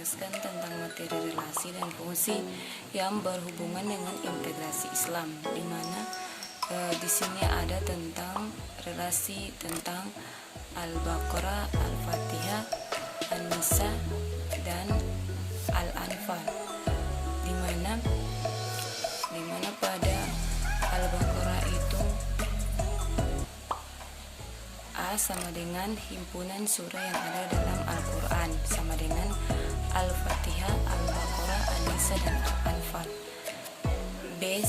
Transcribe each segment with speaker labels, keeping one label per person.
Speaker 1: menjelaskan tentang materi relasi dan fungsi yang berhubungan dengan integrasi Islam, di mana di sini ada tentang relasi tentang Al-Baqarah, Al-Fatihah, An-Nisa, dan Al-Anfal, di mana pada Al-Baqarah itu A sama dengan himpunan surah yang ada dalam Al-Quran, sama dengan Al-Fatihah, Al-Baqarah, An-Nisa, dan Al-Anfal. B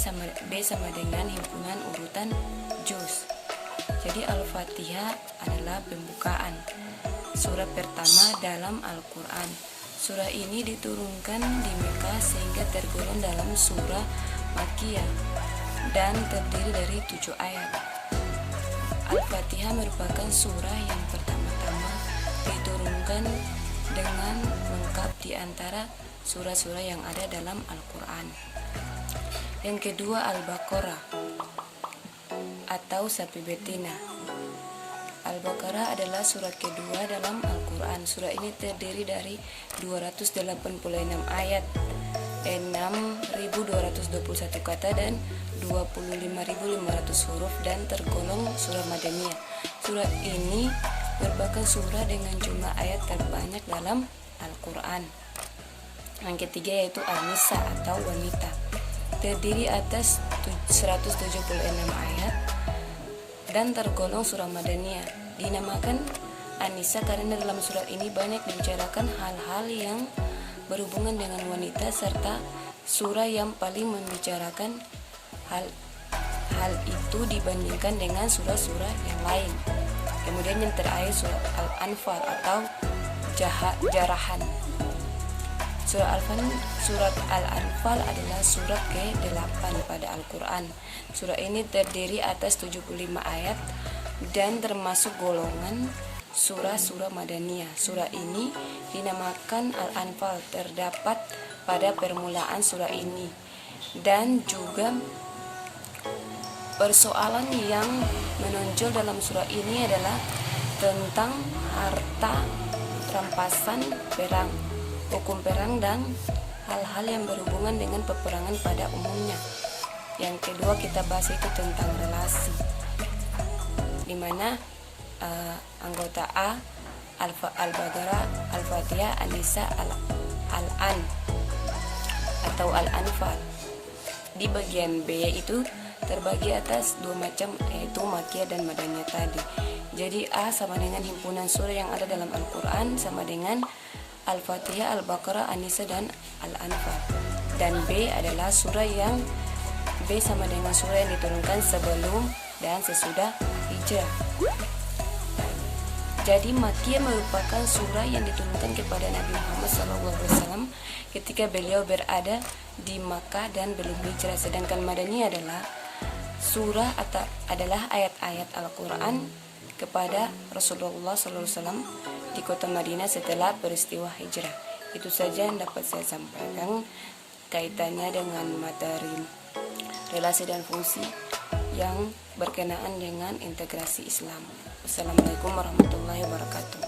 Speaker 1: sama dengan himpunan urutan juz. Jadi Al-Fatihah adalah pembukaan surah pertama dalam Al-Quran. Surah ini diturunkan di Mekah sehingga tergolong dalam surah Makkiyah dan terdiri dari 7 ayat. Al-Fatihah merupakan surah yang pertama-tama diturunkan dengan lengkap di antara surah-surah yang ada dalam Al-Quran. Yang kedua, Al-Baqarah atau sapi betina. Al-Baqarah adalah surat kedua dalam Al-Quran. Surah ini terdiri dari 286 ayat, 6.221 kata, dan 25.500 huruf, dan tergolong surah Madaniyah. Surah ini merupakan surah dengan jumlah ayat terbanyak dalam Al-Quran. Yang ketiga yaitu An-Nisa atau wanita, terdiri atas 176 ayat dan tergolong surah Madaniyah. Dinamakan An-Nisa karena dalam surat ini banyak dibicarakan hal-hal yang berhubungan dengan wanita, serta surah yang paling membicarakan hal itu dibandingkan dengan surah-surah yang lain. Kemudian yang terakhir surat Al-Anfal atau jarahan. Surat Al-Anfal adalah surat ke-8 pada Al-Quran. Surah ini terdiri atas 75 ayat dan termasuk golongan surah-surah Madaniyah. Surah ini dinamakan Al-Anfal terdapat pada permulaan surah ini, dan juga persoalan yang menonjol dalam surah ini adalah tentang harta rampasan perang, hukum perang, dan hal-hal yang berhubungan dengan peperangan pada umumnya. Yang kedua kita bahas itu tentang relasi, di mana anggota A Al-Baqarah, Al-Fatihah, An-Nisa, Al-An atau Al-Anfal. Di bagian B itu terbagi atas 2 macam, yaitu Makkiyah dan Madaniyah tadi. Jadi A sama dengan himpunan surah yang ada dalam Al-Quran, sama dengan Al-Fatihah, Al-Baqarah, An-Nisa, dan Al-Anfal. Dan B adalah surah yang B sama dengan surah yang diturunkan sebelum dan sesudah hijrah. Jadi Makkiyah merupakan surah yang diturunkan kepada Nabi Muhammad SAW ketika beliau berada di Makkah dan belum hijrah. Sedangkan Madaniyah adalah ayat-ayat Al-Quran kepada Rasulullah SAW di kota Madinah setelah peristiwa hijrah. Itu saja yang dapat saya sampaikan kaitannya dengan materi relasi dan fungsi yang berkenaan dengan integrasi Islam. Wassalamualaikum warahmatullahi wabarakatuh.